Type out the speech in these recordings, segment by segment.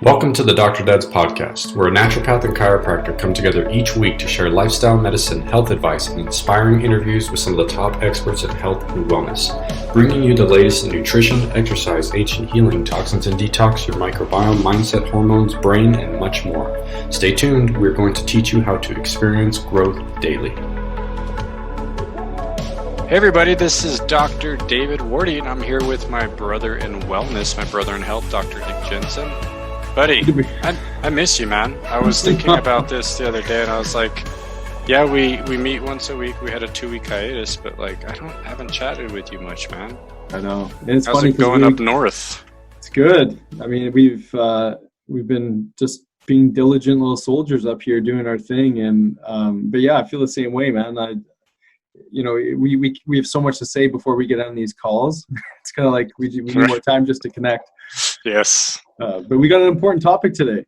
Welcome to the Dr. Dad's podcast, where a naturopath and chiropractor come together each week to share lifestyle medicine, health advice, and inspiring interviews with some of the top experts in health and wellness, bringing you the latest in nutrition, exercise, ancient healing, toxins and detox, your microbiome, mindset, hormones, brain, and much more. Stay tuned. We're going to teach you how to experience growth daily. Hey everybody, this is Dr. David Wardy, and I'm here with my brother in wellness, my brother in health, Dr. Nick Jensen. Buddy, I miss you, man. I was thinking about this the other day, and I was like, yeah, we meet once a week. We had a 2-week hiatus, but I haven't chatted with you much, man. I know. And it's How's funny it going up north? It's good. I mean, we've been just being diligent little soldiers up here doing our thing, and but yeah, I feel the same way, man. We have so much to say before we get on these calls. It's kind of like we need more time just to connect. Yes. But we got an important topic today.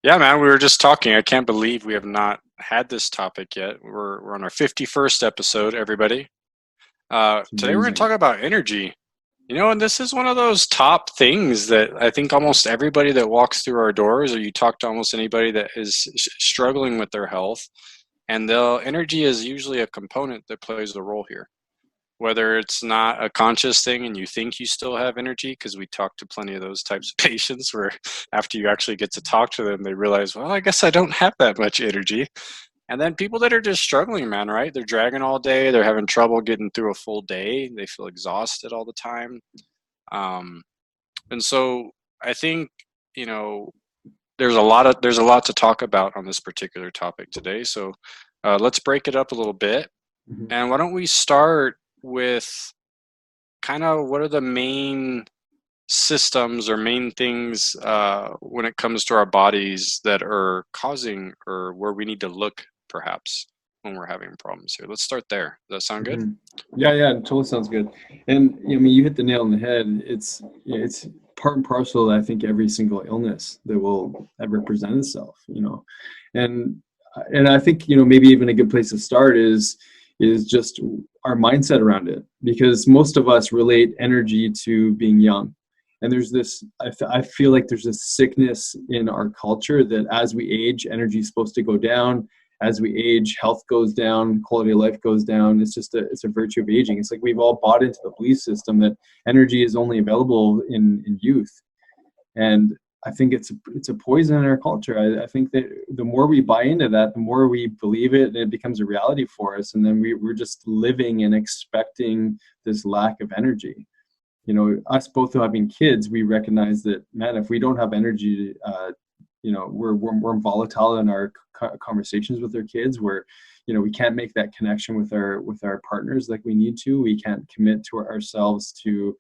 Yeah, man, we were just talking. I can't believe we have not had this topic yet. We're on our 51st episode, everybody. Today we're going to talk about energy. And this is one of those top things that I think almost everybody that walks through our doors, or you talk to almost anybody that is struggling with their health, and energy is usually a component that plays a role here. Whether it's not a conscious thing and you think you still have energy, because we talk to plenty of those types of patients where after you actually get to talk to them, they realize, well, I guess I don't have that much energy. And then people that are just struggling, man, right? They're dragging all day. They're having trouble getting through a full day. They feel exhausted all the time. And so I think, there's a lot to talk about on this particular topic today. So let's break it up a little bit. Mm-hmm. And why don't we start with kind of what are the main systems or main things when it comes to our bodies that are causing, or where we need to look perhaps when we're having problems here. Let's start there. Does that sound good? Mm-hmm. Yeah, it totally sounds good. And you hit the nail on the head. It's part and parcel, I think, every single illness that will ever present itself, and I think, maybe even a good place to start is just our mindset around it, because most of us relate energy to being young. And there's this, I feel like there's this sickness in our culture that as we age, energy is supposed to go down. As we age, health goes down, quality of life goes down. It's a virtue of aging. It's like we've all bought into the belief system that energy is only available in youth. And I think it's a poison in our culture. I think that the more we buy into that, the more we believe it, and it becomes a reality for us. And then we're just living and expecting this lack of energy. Us both having kids, we recognize that, man, if we don't have energy, we're volatile in our conversations with our kids, where, we can't make that connection with our partners like we need to. We can't commit to ourselves to,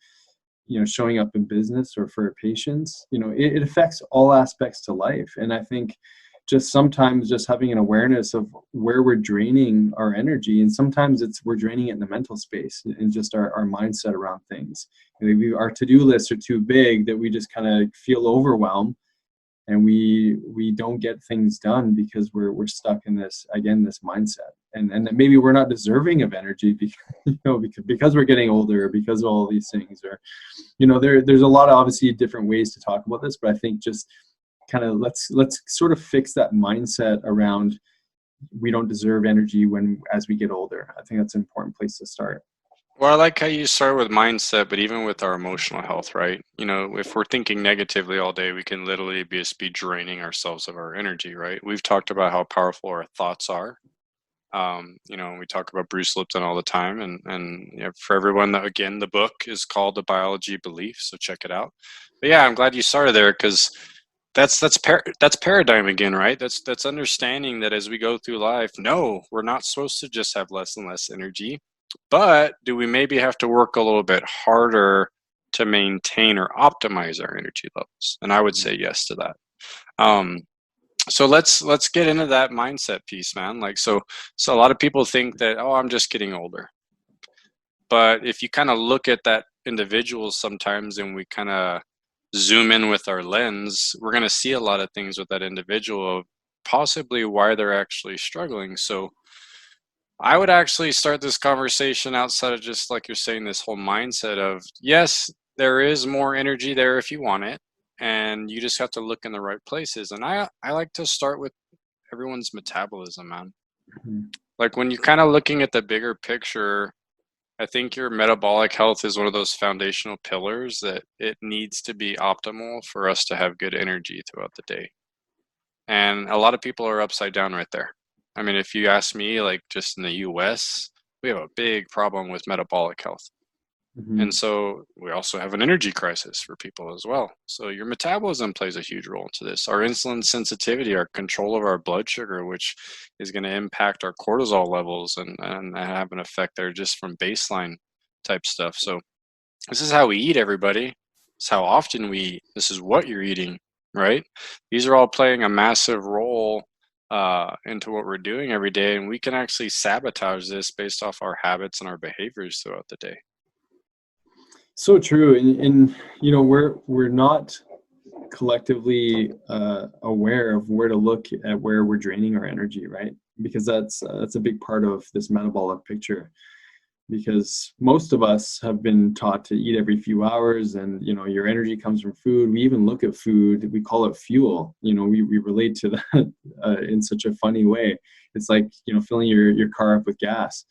showing up in business or for patients. It affects all aspects to life. And I think just sometimes just having an awareness of where we're draining our energy, and sometimes we're draining it in the mental space and just our mindset around things. Our to-do lists are too big that we just kind of feel overwhelmed, and we don't get things done because we're stuck in this mindset, and that maybe we're not deserving of energy because we're getting older, or because of all these things, or there's a lot of obviously different ways to talk about this, but I think just kind of let's sort of fix that mindset around we don't deserve energy as we get older. I think that's an important place to start. Well, I like how you start with mindset, but even with our emotional health, right? If we're thinking negatively all day, we can literally be draining ourselves of our energy, right? We've talked about how powerful our thoughts are. We talk about Bruce Lipton all the time, and for everyone, again, the book is called The Biology of Belief, so check it out. But yeah, I'm glad you started there, because that's paradigm again, right? That's understanding that as we go through life, no, we're not supposed to just have less and less energy. But do we maybe have to work a little bit harder to maintain or optimize our energy levels? And I would say yes to that. So let's get into that mindset piece, man. So a lot of people think that, oh, I'm just getting older. But if you kind of look at that individual sometimes, and we kind of zoom in with our lens, we're going to see a lot of things with that individual, possibly why they're actually struggling. So I would actually start this conversation outside of just, like you're saying, this whole mindset of, yes, there is more energy there if you want it. and you just have to look in the right places. And I like to start with everyone's metabolism, man. Mhm. Like when you're kind of looking at the bigger picture, I think your metabolic health is one of those foundational pillars that it needs to be optimal for us to have good energy throughout the day. And a lot of people are upside down right there. I mean, if you ask me, like just in the US, we have a big problem with metabolic health. Mhm. And so we also have an energy crisis for people as well. So your metabolism plays a huge role into this. Our insulin sensitivity, our control of our blood sugar, which is going to impact our cortisol levels and have an effect there just from baseline type stuff. So this is how we eat, everybody. It's how often we eat. This is what you're eating, right? These are all playing a massive role into what we're doing every day. And we can actually sabotage this based off our habits and our behaviors throughout the day. So true, and you know, we're not collectively aware of where to look at where we're draining our energy, right? Because that's a big part of this metabolic picture. Because most of us have been taught to eat every few hours, and you know, your energy comes from food. We even look at food, we call it fuel. You know, we relate to that in such a funny way. It's like, you know, filling your car up with gas.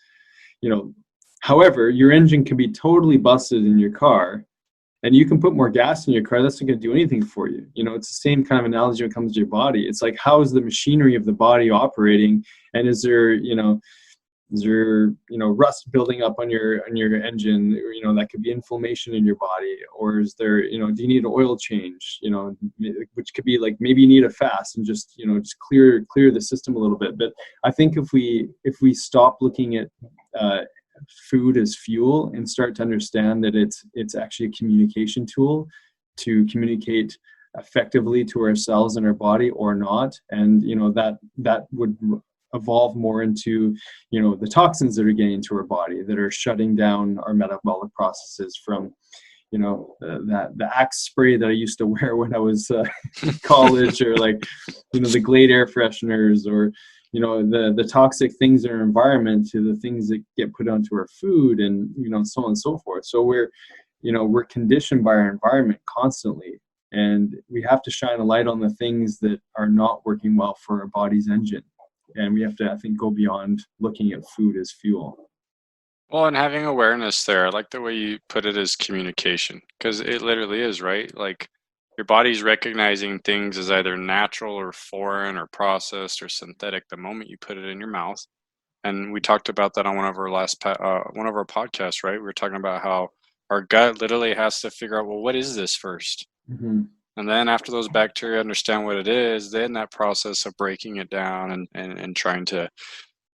You know, however, your engine can be totally busted in your car, and you can put more gas in your car. That's not going to do anything for you. You know, it's the same kind of analogy when it comes to your body. It's like, how is the machinery of the body operating, and is there rust building up on your engine? You know, that could be inflammation in your body. Or is there, you know, do you need an oil change? You know, which could be like, maybe you need a fast and just, you know, just clear the system a little bit. But I think if we stop looking at food as fuel and start to understand that it's actually a communication tool to communicate effectively to ourselves and our body or not, and you know, that would evolve more into, you know, the toxins that are getting into our body that are shutting down our metabolic processes, from, you know, the Axe spray that I used to wear when I was in college, or like, you know, the Glade air fresheners, or you know, the toxic things in our environment, to the things that get put onto our food, and you know, so on and so forth. So we're conditioned by our environment constantly, and we have to shine a light on the things that are not working well for our body's engine. And we have to, I think, go beyond looking at food as fuel. Well, and having awareness there, I like the way you put it as communication, because it literally is, right? Like your body's recognizing things as either natural or foreign or processed or synthetic the moment you put it in your mouth. And we talked about that on one of our one of our podcasts, right? We were talking about how our gut literally has to figure out, well, what is this first? Mm-hmm. And then after those bacteria understand what it is, then that process of breaking it down and trying to,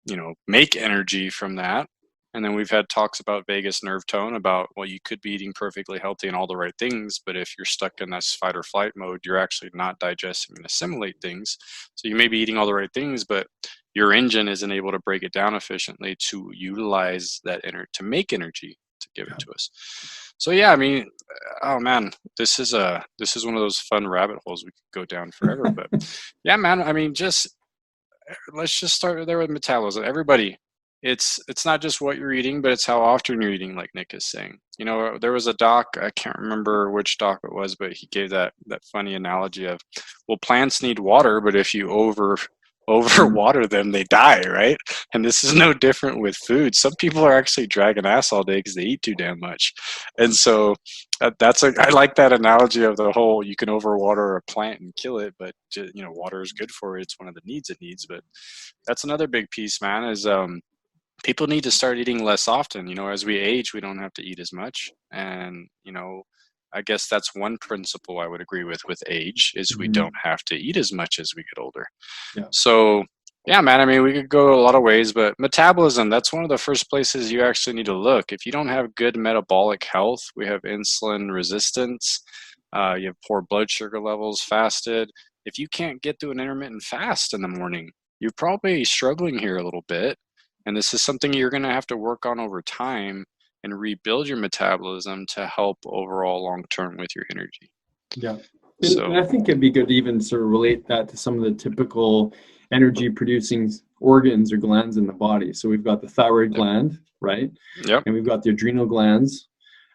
you know, make energy from that. And then we've had talks about vagus nerve tone, about, well, you could be eating perfectly healthy and all the right things, but if you're stuck in this fight or flight mode, you're actually not digesting and assimilate things. So you may be eating all the right things, but your engine isn't able to break it down efficiently to utilize that to make energy to give it to us. So yeah, I mean, oh man, this is one of those fun rabbit holes we could go down forever. But yeah, man, I mean, let's just start there with metabolism. Everybody, it's not just what you're eating, but it's how often you're eating, like Nick is saying. You know, there was a doc, I can't remember which doc it was, but he gave that funny analogy of, well, plants need water, but if you overwater them, they die, right? And this is no different with food. Some people are actually dragging ass all day because they eat too damn much. And so I like that analogy of the whole, you can overwater a plant and kill it, but you know, water is good for it. It's one of the needs it needs. But that's another big piece, man, is people need to start eating less often. You know, as we age, we don't have to eat as much. And, you know, I guess that's one principle I would agree with age, is we don't have to eat as much as we get older. Yeah. So, yeah, man, I mean, we could go a lot of ways, but metabolism, that's one of the first places you actually need to look. If you don't have good metabolic health, we have insulin resistance, you have poor blood sugar levels, fasted. If you can't get through an intermittent fast in the morning, you're probably struggling here a little bit. And this is something you're going to have to work on over time and rebuild your metabolism to help overall long-term with your energy. Yeah. So, and I think it'd be good to even sort of relate that to some of the typical energy producing organs or glands in the body. So we've got the thyroid gland, right? Yep. And we've got the adrenal glands.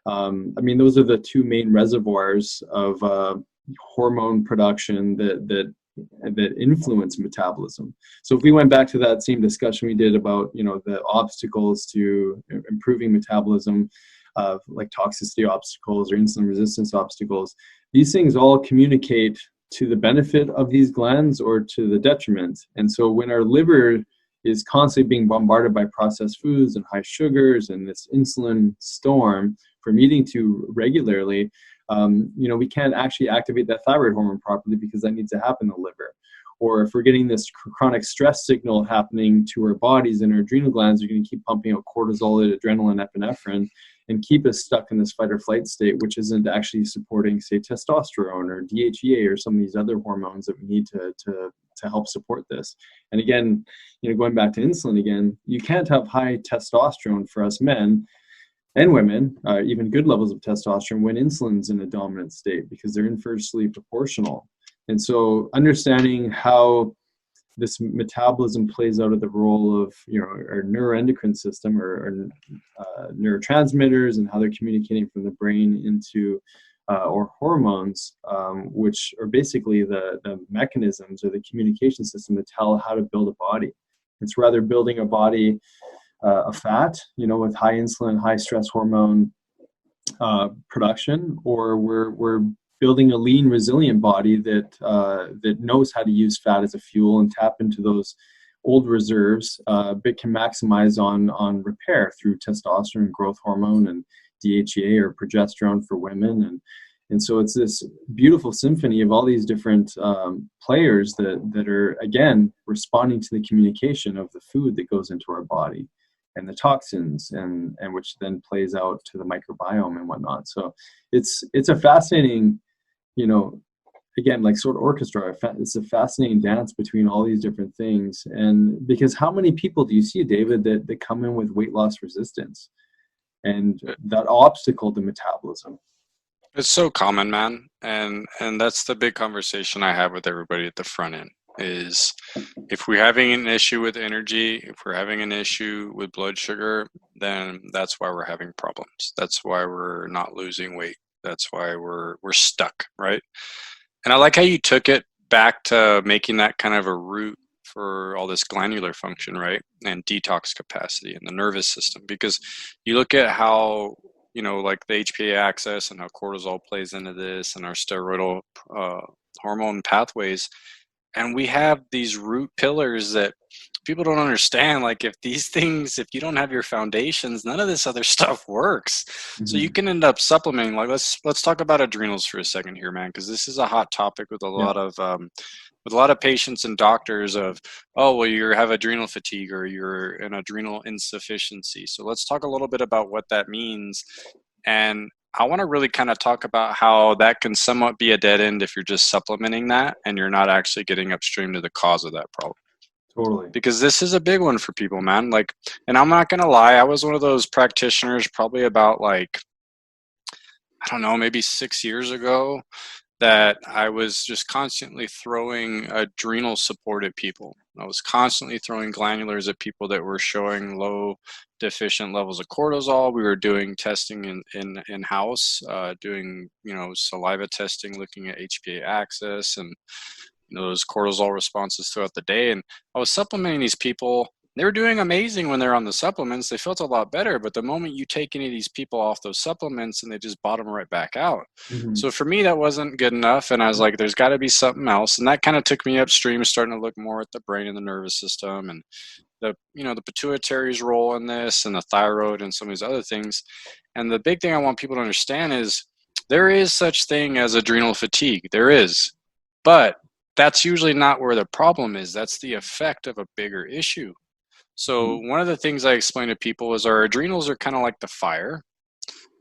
I mean, those are the two main reservoirs of hormone production that influence metabolism. So if we went back to that same discussion we did about, you know, the obstacles to improving metabolism, like toxicity obstacles or insulin resistance obstacles, these things all communicate to the benefit of these glands or to the detriment. And so when our liver is constantly being bombarded by processed foods and high sugars and this insulin storm from eating too regularly, you know, we can't actually activate that thyroid hormone properly because that needs to happen in the liver. Or if we're getting this chronic stress signal happening to our bodies and our adrenal glands, are going to keep pumping out cortisol, adrenaline, epinephrine, and keep us stuck in this fight or flight state, which isn't actually supporting, say, testosterone or DHEA or some of these other hormones that we need to help support this. And again, you know, going back to insulin again, you can't have high testosterone for us men and women, even good levels of testosterone, when insulin's in a dominant state, because they're inversely proportional. And so understanding how this metabolism plays out of the role of, you know, our neuroendocrine system or neurotransmitters and how they're communicating from the brain into or hormones, which are basically the mechanisms or the communication system that tell how to build a body. It's rather building a body of fat, you know, with high insulin, high stress hormone production, or we're building a lean, resilient body that knows how to use fat as a fuel and tap into those old reserves, but can maximize on repair through testosterone, growth hormone, and DHEA or progesterone for women. And so it's this beautiful symphony of all these different players that are, again, responding to the communication of the food that goes into our body and the toxins, and which then plays out to the microbiome and whatnot. So it's a fascinating, you know, again, like sort of orchestra. It's a fascinating dance between all these different things. And because how many people do you see, David, that come in with weight loss resistance and that obstacle to metabolism? It's so common, man. And that's the big conversation I have with everybody at the front end is if we're having an issue with energy, if we're having an issue with blood sugar, then that's why we're having problems. That's why we're not losing weight. That's why we're stuck, right? And I like how you took it back to making that kind of a root for all this glandular function, right? And detox capacity in the nervous system, because you look at how, you know, like the HPA axis and how cortisol plays into this and our steroidal hormone pathways. And we have these root pillars that people don't understand. Like if you don't have your foundations, none of this other stuff works. Mm-hmm. So you can end up supplementing. Like let's talk about adrenals for a second here, man, because this is a hot topic with a lot of patients and doctors of, oh, well, you have adrenal fatigue or you're an adrenal insufficiency. So let's talk a little bit about what that means. And I want to really kind of talk about how that can somewhat be a dead end if you're just supplementing that and you're not actually getting upstream to the cause of that problem. Totally. Because this is a big one for people, man. Like, and I'm not going to lie, I was one of those practitioners probably about like, I don't know, maybe 6 years ago that I was just constantly throwing adrenal support at people. I was constantly throwing glandulars at people that were showing low deficient levels of cortisol. We were doing testing in-house, doing, you know, saliva testing, looking at HPA axis and, you know, those cortisol responses throughout the day. And I was supplementing these people. They were doing amazing when they're on the supplements. They felt a lot better. But the moment you take any of these people off those supplements and they just bottom right back out. Mm-hmm. So for me, that wasn't good enough. And I was like, there's got to be something else. And that kind of took me upstream, starting to look more at the brain and the nervous system and the pituitary's role in this and the thyroid and some of these other things. And the big thing I want people to understand is there is such thing as adrenal fatigue. There is. But that's usually not where the problem is. That's the effect of a bigger issue. So one of the things I explain to people is our adrenals are kind of like the fire,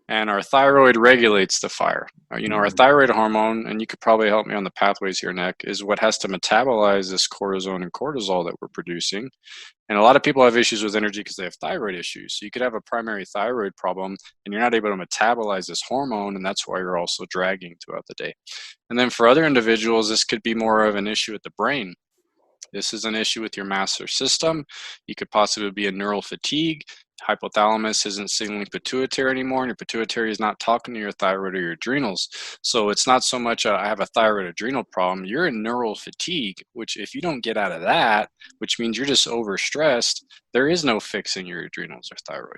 and our thyroid regulates the fire. You know, our thyroid hormone, and you could probably help me on the pathways here, Nick, is what has to metabolize this cortisone and cortisol that we're producing. And a lot of people have issues with energy because they have thyroid issues. So you could have a primary thyroid problem and you're not able to metabolize this hormone, and that's why you're also dragging throughout the day. And then for other individuals, this could be more of an issue with the brain. this is an issue with your master system. You could possibly be a neural fatigue. Hypothalamus isn't signaling pituitary anymore, and your pituitary is not talking to your thyroid or your adrenals. So it's not so much I have a thyroid adrenal problem. You're in neural fatigue, which if you don't get out of that, which means you're just overstressed, there is no fixing your adrenals or thyroid.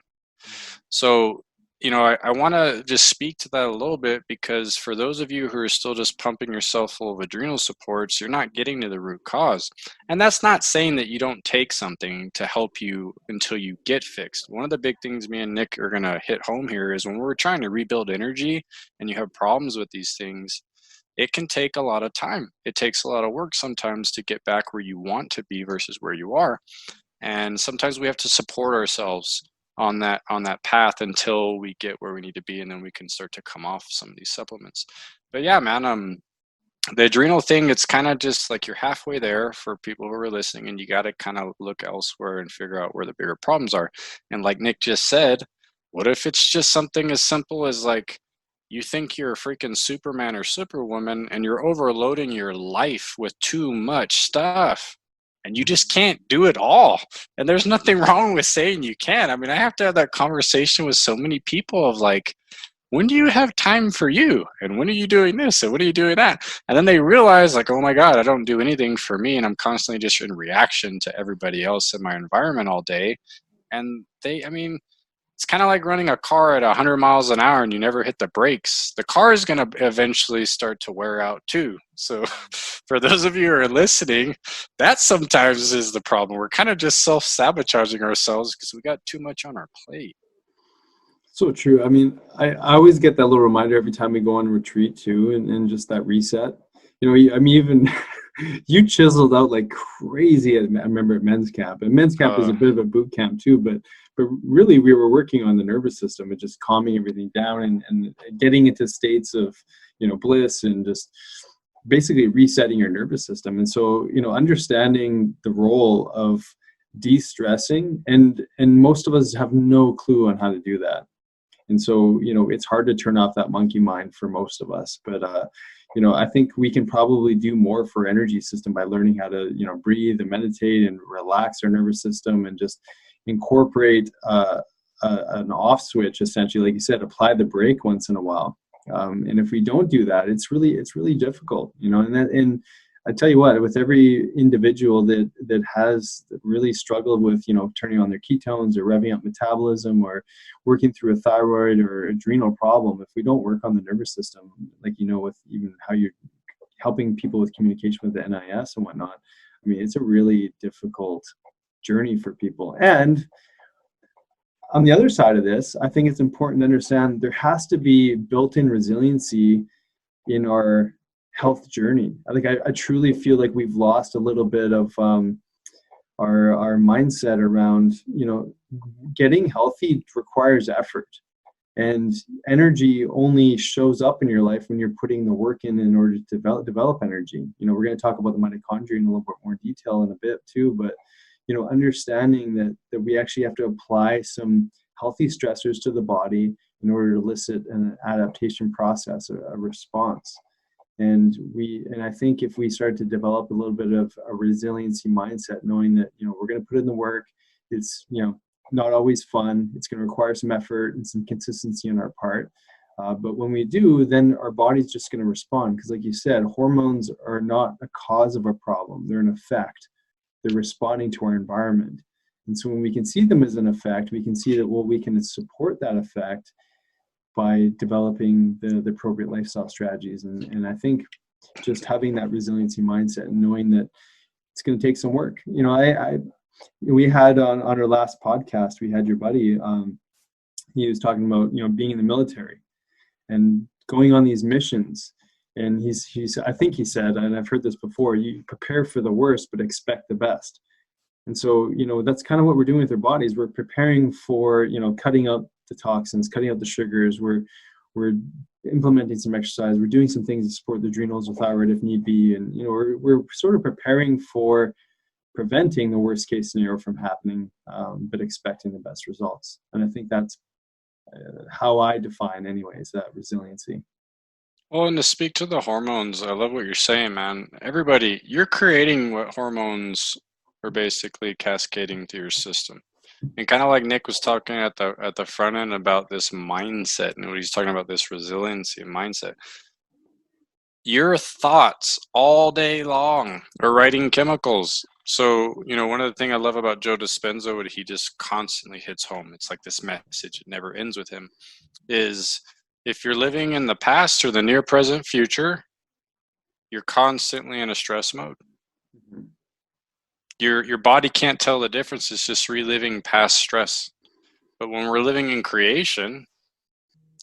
So, I want to just speak to that a little bit, because for those of you who are still just pumping yourself full of adrenal supports, you're not getting to the root cause. And that's not saying that you don't take something to help you until you get fixed. One of the big things me and Nick are going to hit home here is when we're trying to rebuild energy and you have problems with these things, it can take a lot of time. It takes a lot of work sometimes to get back where you want to be versus where you are. And sometimes we have to support ourselves on that path until we get where we need to be, and then we can start to come off some of these supplements. But yeah, man, the adrenal thing, it's kind of just like you're halfway there for people who are listening, and you got to kind of look elsewhere and figure out where the bigger problems are. And like Nick just said, what if it's just something as simple as like you think you're a freaking Superman or Superwoman and you're overloading your life with too much stuff, and you just can't do it all. And there's nothing wrong with saying you can. I mean, I have to have that conversation with so many people of like, when do you have time for you? And when are you doing this? And when are you doing that? And then they realize like, oh my God, I don't do anything for me. And I'm constantly just in reaction to everybody else in my environment all day. And it's kind of like running a car at 100 miles an hour and you never hit the brakes. The car is going to eventually start to wear out too. So for those of you who are listening, that sometimes is the problem. We're kind of just self-sabotaging ourselves because we got too much on our plate. So true. I mean, I always get that little reminder every time we go on retreat too, and just that reset. Even you chiseled out like crazy. I remember at men's camp, and men's camp is a bit of a boot camp too, but really we were working on the nervous system and just calming everything down and getting into states of, bliss and just basically resetting your nervous system. And so, understanding the role of de-stressing, and most of us have no clue on how to do that. And so, it's hard to turn off that monkey mind for most of us. But, I think we can probably do more for energy system by learning how to, breathe and meditate and relax our nervous system and just incorporate an off switch, essentially, like you said, apply the brake once in a while. And if we don't do that, it's really difficult, and I tell you what, with every individual that has really struggled with, turning on their ketones or revving up metabolism or working through a thyroid or adrenal problem, if we don't work on the nervous system, like, with even how you're helping people with communication with the NIS and whatnot, I mean, it's a really difficult journey for people. And on the other side of this, I think it's important to understand there has to be built-in resiliency in our health journey. I truly feel like we've lost a little bit of our mindset around, getting healthy requires effort, and energy only shows up in your life when you're putting the work in order to develop energy. We're going to talk about the mitochondria in a little bit more detail in a bit too, but understanding that we actually have to apply some healthy stressors to the body in order to elicit an adaptation process, a response. And I think if we start to develop a little bit of a resiliency mindset, knowing that, we're going to put in the work, it's, not always fun. It's going to require some effort and some consistency on our part. But when we do, then our body's just going to respond. Because like you said, hormones are not a cause of a problem. They're an effect. They're responding to our environment. And so when we can see them as an effect, we can see that, we can support that effect by developing the appropriate lifestyle strategies. And I think just having that resiliency mindset and knowing that it's going to take some work. We had on our last podcast, we had your buddy, he was talking about, being in the military and going on these missions. And he's I think he said, and I've heard this before, you prepare for the worst, but expect the best. And so, that's kind of what we're doing with our bodies. We're preparing for, cutting out the toxins, cutting out the sugars. We're implementing some exercise. We're doing some things to support the adrenals or thyroid if need be. And, we're sort of preparing for preventing the worst case scenario from happening, but expecting the best results. And I think that's how I define anyways, that resiliency. Well, and to speak to the hormones, I love what you're saying, man. Everybody, you're creating what hormones are basically cascading through your system. And kind of like Nick was talking at the front end about this mindset, and what he's talking about, this resiliency and mindset. Your thoughts all day long are writing chemicals. So, one of the things I love about Joe Dispenza, what he just constantly hits home, it's like this message, it never ends with him, is if you're living in the past or the near present future, you're constantly in a stress mode. Mhm. Your body can't tell the difference. It's just reliving past stress. But when we're living in creation,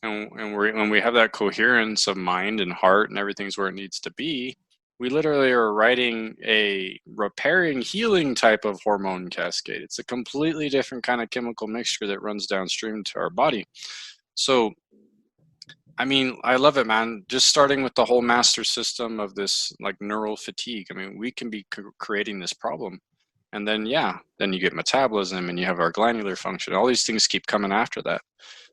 and when we have that coherence of mind and heart and everything's where it needs to be, we literally are writing a repairing, healing type of hormone cascade. It's a completely different kind of chemical mixture that runs downstream to our body. So, I mean, I love it, man. Just starting with the whole master system of this like neural fatigue. I mean, we can be creating this problem. And then, then you get metabolism and you have our glandular function. All these things keep coming after that.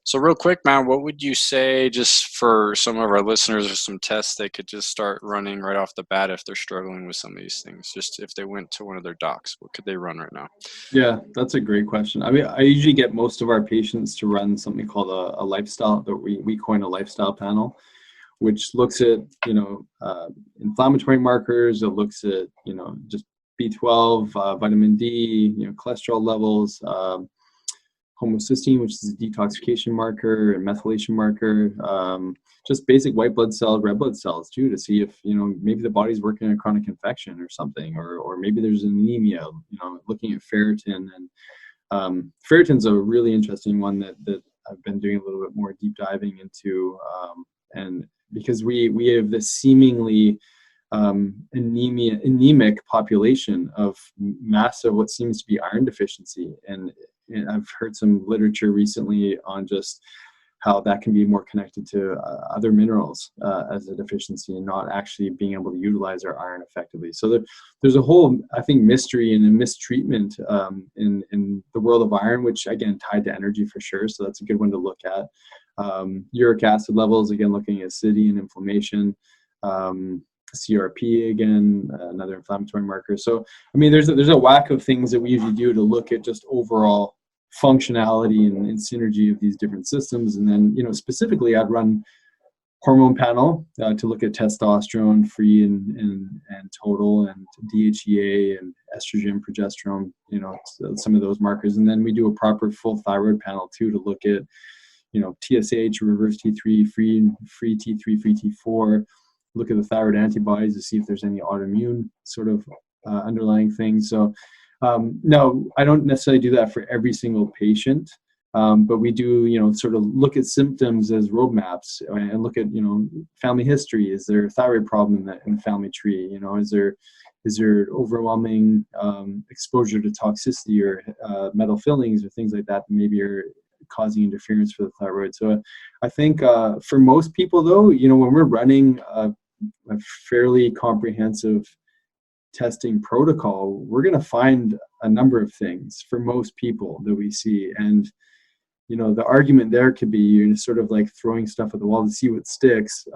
So real quick, man, what would you say just for some of our listeners or some tests they could just start running right off the bat if they're struggling with some of these things? Just if they went to one of their docs, what could they run right now? Yeah, that's a great question. I mean, I usually get most of our patients to run something called a lifestyle, that we coin a lifestyle panel, which looks at, inflammatory markers. It looks at, just B12, vitamin D, cholesterol levels, homocysteine, which is a detoxification marker, and methylation marker, just basic white blood cells, red blood cells too, to see if, maybe the body's working on a chronic infection or something, or maybe there's anemia, looking at ferritin. And ferritin's a really interesting one that I've been doing a little bit more deep diving into, and because we have this seemingly anemic population of massive what seems to be iron deficiency, and I've heard some literature recently on just how that can be more connected to other minerals as a deficiency, and not actually being able to utilize our iron effectively. So there's a whole, I think, mystery and a mistreatment in the world of iron, which again tied to energy for sure. So that's a good one to look at. Uric acid levels, again, looking at acidity and inflammation. CRP, again, another inflammatory marker. So, I mean, there's a whack of things that we usually do to look at just overall functionality and synergy of these different systems. And then, specifically, I'd run hormone panel to look at testosterone, free and total, and DHEA and estrogen, progesterone, some of those markers. And then we do a proper full thyroid panel too to look at, TSH, reverse T3, free T3, free T4. Look at the thyroid antibodies to see if there's any autoimmune sort of underlying things. So no, I don't necessarily do that for every single patient, but we do, sort of look at symptoms as roadmaps and look at, family history. Is there a thyroid problem in the family tree? Is there overwhelming exposure to toxicity or metal fillings or things like that maybe are causing interference for the thyroid? So I think for most people, though, when we're running a fairly comprehensive testing protocol, we're going to find a number of things for most people that we see. And, the argument there could be you're sort of like throwing stuff at the wall to see what sticks.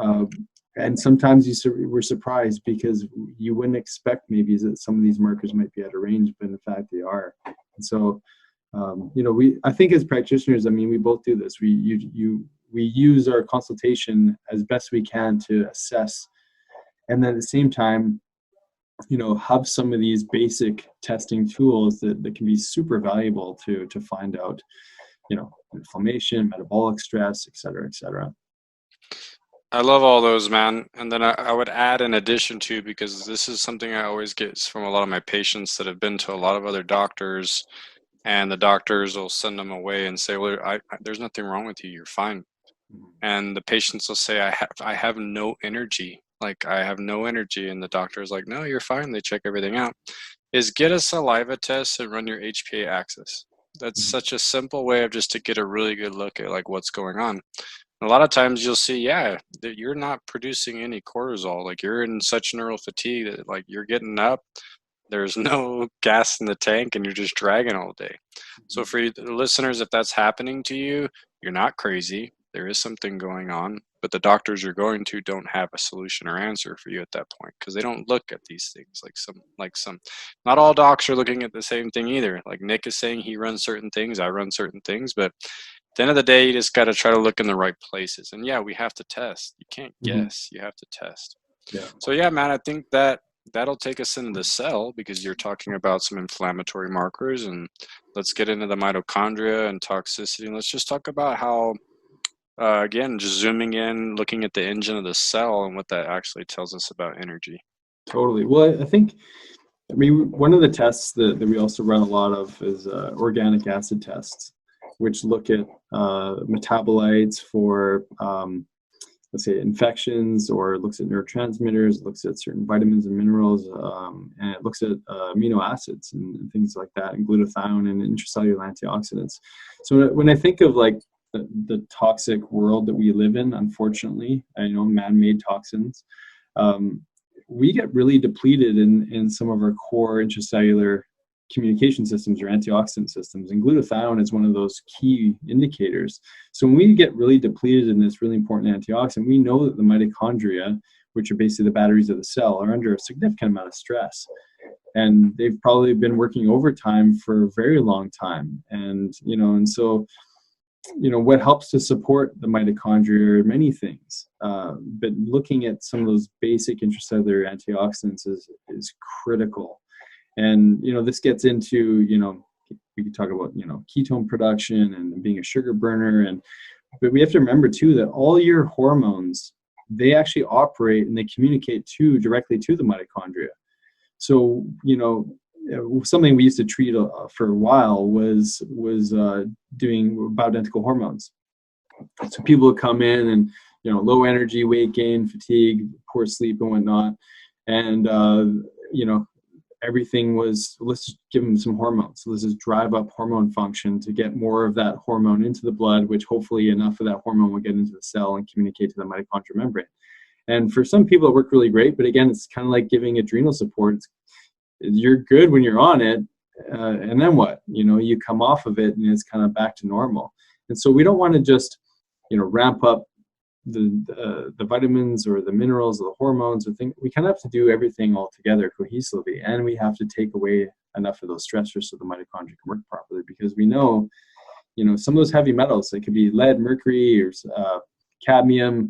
And sometimes we're surprised because you wouldn't expect maybe that some of these markers might be out of range, but in fact they are. And so, I think as practitioners, I mean, we both do this. We use our consultation as best we can to assess, and then at the same time, have some of these basic testing tools that can be super valuable to find out, inflammation, metabolic stress, et cetera, et cetera. I love all those, man. And then I would add in addition to, because this is something I always get from a lot of my patients that have been to a lot of other doctors, and the doctors will send them away and say, well, there's nothing wrong with you. You're fine. And the patients will say, I have no energy. Like, I have no energy. And the doctor is like, no, you're fine. They check everything out. Is get a saliva test and run your HPA axis. That's such a simple way of just to get a really good look at like what's going on. And a lot of times you'll see, that you're not producing any cortisol. Like, you're in such neural fatigue that like you're getting up, there's no gas in the tank, and you're just dragging all day. So for you, the listeners, if that's happening to you, you're not crazy. there is something going on, but the doctors you're going to don't have a solution or answer for you at that point, because they don't look at these things like some. Not all docs are looking at the same thing either. Like Nick is saying, he runs certain things, I run certain things, but at the end of the day, you just got to try to look in the right places. And yeah, we have to test. You can't guess. You have to test. Yeah. So yeah, man, I think that'll take us into the cell, because you're talking about some inflammatory markers, and let's get into the mitochondria and toxicity. And let's just talk about how, again, just zooming in, looking at the engine of the cell and what that actually tells us about energy. Totally. Well, I mean, one of the tests that we also run a lot of is organic acid tests, which look at metabolites for, let's say, infections, or looks at neurotransmitters, looks at certain vitamins and minerals, and it looks at amino acids and things like that, and glutathione and intracellular antioxidants. So when I think of like the toxic world that we live in, unfortunately, man-made toxins, we get really depleted in some of our core intracellular communication systems or antioxidant systems, and glutathione is one of those key indicators. So when we get really depleted in this really important antioxidant, we know that the mitochondria, which are basically the batteries of the cell, are under a significant amount of stress, and they've probably been working overtime for a very long time. And so what helps to support the mitochondria are many things, but looking at some of those basic intracellular antioxidants is critical. And this gets into, we could talk about ketone production and being a sugar burner, but we have to remember too that all your hormones, they actually operate and they communicate directly to the mitochondria. So something we used to treat for a while was doing bioidentical hormones. So people would come in and low energy, weight gain, fatigue, poor sleep, and whatnot, and everything was, let's just give them some hormones. So let's just drive up hormone function to get more of that hormone into the blood, which hopefully enough of that hormone will get into the cell and communicate to the mitochondrial membrane. And for some people, it worked really great. But again, it's kind of like giving adrenal support. You're good when you're on it. And then what? You come off of it and it's kind of back to normal. And so we don't want to just, ramp up the vitamins or the minerals or the hormones or things. We kind of have to do everything all together cohesively, and we have to take away enough of those stressors so the mitochondria can work properly, because we know some of those heavy metals, it could be lead, mercury, or cadmium,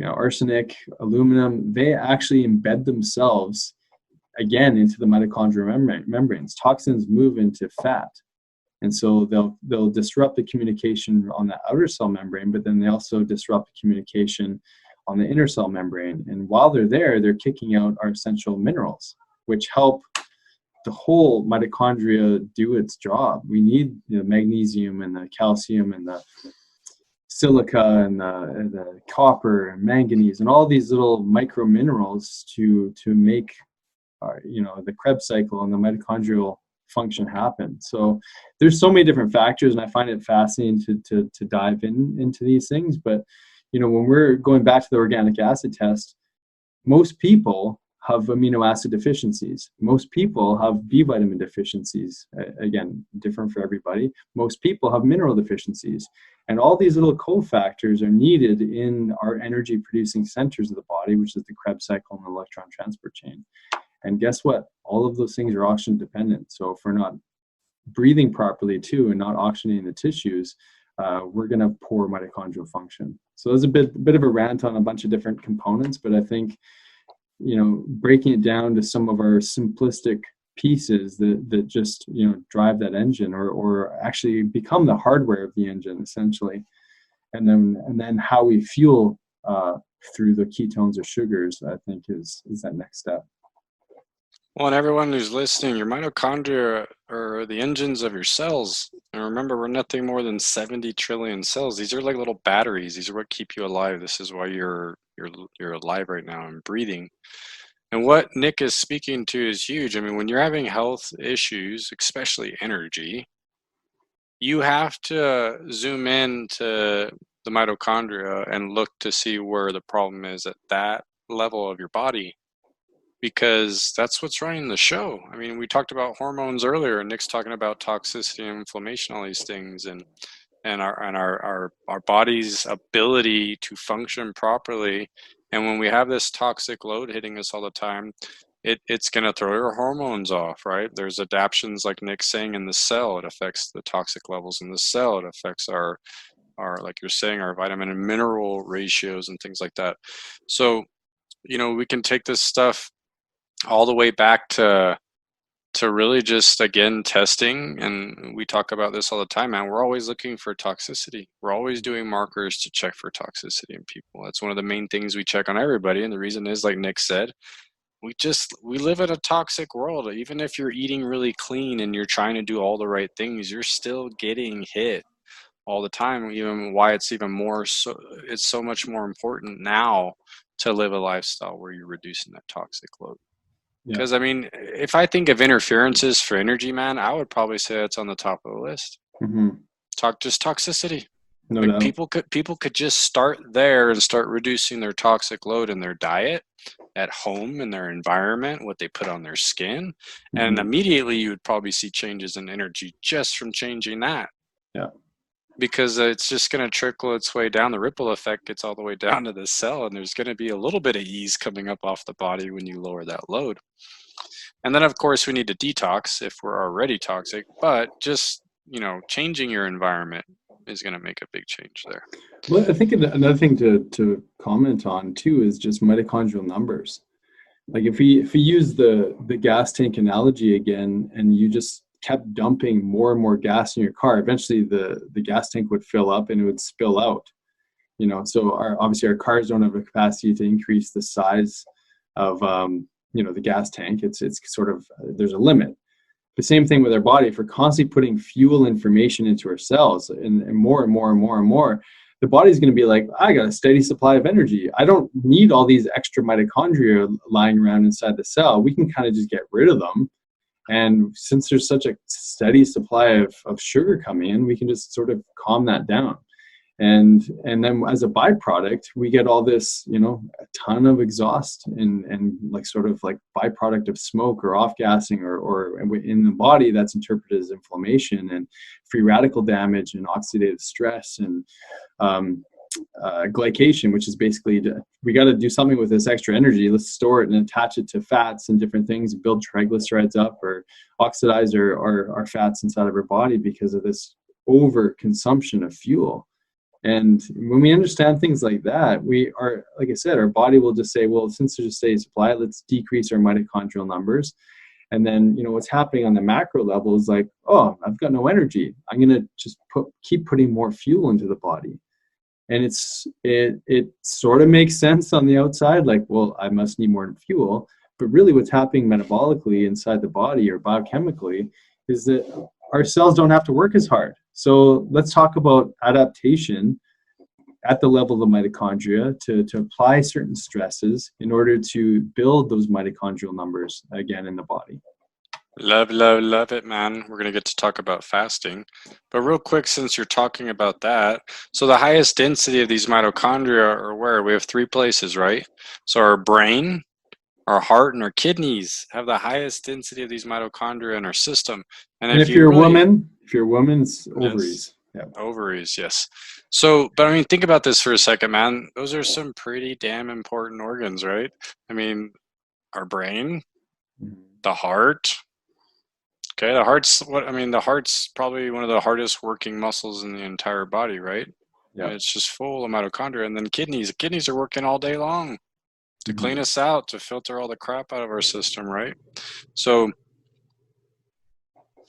arsenic, aluminum, they actually embed themselves again into the mitochondrial membranes. Toxins move into fat. And so they'll disrupt the communication on the outer cell membrane, but then they also disrupt the communication on the inner cell membrane. And while they're there, they're kicking out our essential minerals, which help the whole mitochondria do its job. We need the magnesium and the calcium and the silica and the copper and manganese and all these little micro minerals to make the Krebs cycle and the mitochondrial function happen. So there's so many different factors, and I find it fascinating to dive into these things. But when we're going back to the organic acid test, most people have amino acid deficiencies. Most people have B vitamin deficiencies. Again, different for everybody. Most people have mineral deficiencies. And all these little cofactors are needed in our energy producing centers of the body, which is the Krebs cycle and the electron transport chain. And guess what? All of those things are oxygen dependent. So if we're not breathing properly too and not oxygenating the tissues, we're going to have poor mitochondrial function. So there's a bit of a rant on a bunch of different components, but I think, breaking it down to some of our simplistic pieces that just, drive that engine or actually become the hardware of the engine essentially. And then how we fuel through the ketones or sugars, I think is that next step. Well, and everyone who's listening, your mitochondria are the engines of your cells. And remember, we're nothing more than 70 trillion cells. These are like little batteries. These are what keep you alive. This is why you're alive right now and breathing. And what Nick is speaking to is huge. I mean, when you're having health issues, especially energy, you have to zoom in to the mitochondria and look to see where the problem is at that level of your body, because that's what's running the show. I mean, we talked about hormones earlier, and Nick's talking about toxicity and inflammation, all these things. And and our body's ability to function properly. And when we have this toxic load hitting us all the time, it's going to throw your hormones off, right? There's adaptations, like Nick's saying, in the cell. It affects the toxic levels in the cell. It affects our like you're saying, our vitamin and mineral ratios and things like that. So, we can take this stuff all the way back to really just, again, testing. And we talk about this all the time, man. We're always looking for toxicity. We're always doing markers to check for toxicity in people. That's one of the main things we check on everybody. And the reason is, like Nick said, we live in a toxic world. Even if you're eating really clean and you're trying to do all the right things, you're still getting hit all the time. Even why it's even more so, it's so much more important now to live a lifestyle where you're reducing that toxic load. Because, I mean, if I think of interferences for energy, man, I would probably say it's on the top of the list. Just toxicity. No doubt. People could just start there and start reducing their toxic load in their diet, at home, in their environment, what they put on their skin, and immediately you would probably see changes in energy just from changing that. Yeah. Because it's just going to trickle its way down. The ripple effect gets all the way down to the cell, and there's going to be a little bit of ease coming up off the body when you lower that load. And then, of course, we need to detox if we're already toxic, but just, changing your environment is going to make a big change there. Well, I think another thing to comment on too is just mitochondrial numbers. Like if we use the gas tank analogy again, and you just kept dumping more and more gas in your car, eventually the gas tank would fill up and it would spill out. So obviously our cars don't have a capacity to increase the size of the gas tank. It's sort of, there's a limit. The same thing with our body. If we're constantly putting fuel information into our cells and more and more and more and more, the body's going to be like, I got a steady supply of energy. I don't need all these extra mitochondria lying around inside the cell. We can kind of just get rid of them. And since there's such a steady supply of sugar coming in, we can just sort of calm that down. And then as a byproduct, we get all this, a ton of exhaust and like sort of like byproduct of smoke or off-gassing or in the body that's interpreted as inflammation and free radical damage and oxidative stress and glycation, which is basically we got to do something with this extra energy. Let's store it and attach it to fats and different things, build triglycerides up or oxidize our fats inside of our body because of this over consumption of fuel. And when we understand things like that, we are, like I said, our body will just say, well, since there's a steady supply, let's decrease our mitochondrial numbers. And then, what's happening on the macro level is like, oh, I've got no energy. I'm going to just keep putting more fuel into the body. And it sort of makes sense on the outside, like, well, I must need more fuel. But really what's happening metabolically inside the body or biochemically is that our cells don't have to work as hard. So let's talk about adaptation at the level of the mitochondria to apply certain stresses in order to build those mitochondrial numbers again in the body. Love it, man. We're going to get to talk about fasting. But real quick, since you're talking about that, so the highest density of these mitochondria are where? We have 3 places, right? So our brain, our heart, and our kidneys have the highest density of these mitochondria in our system. And if you're a woman, it's ovaries. Yes. Yeah. Ovaries, yes. So, but I mean, think about this for a second, man. Those are some pretty damn important organs, right? I mean, our brain, the heart. Okay, the heart's probably one of the hardest working muscles in the entire body, right? Yeah. And it's just full of mitochondria. And then kidneys are working all day long to clean us out, to filter all the crap out of our system, right? So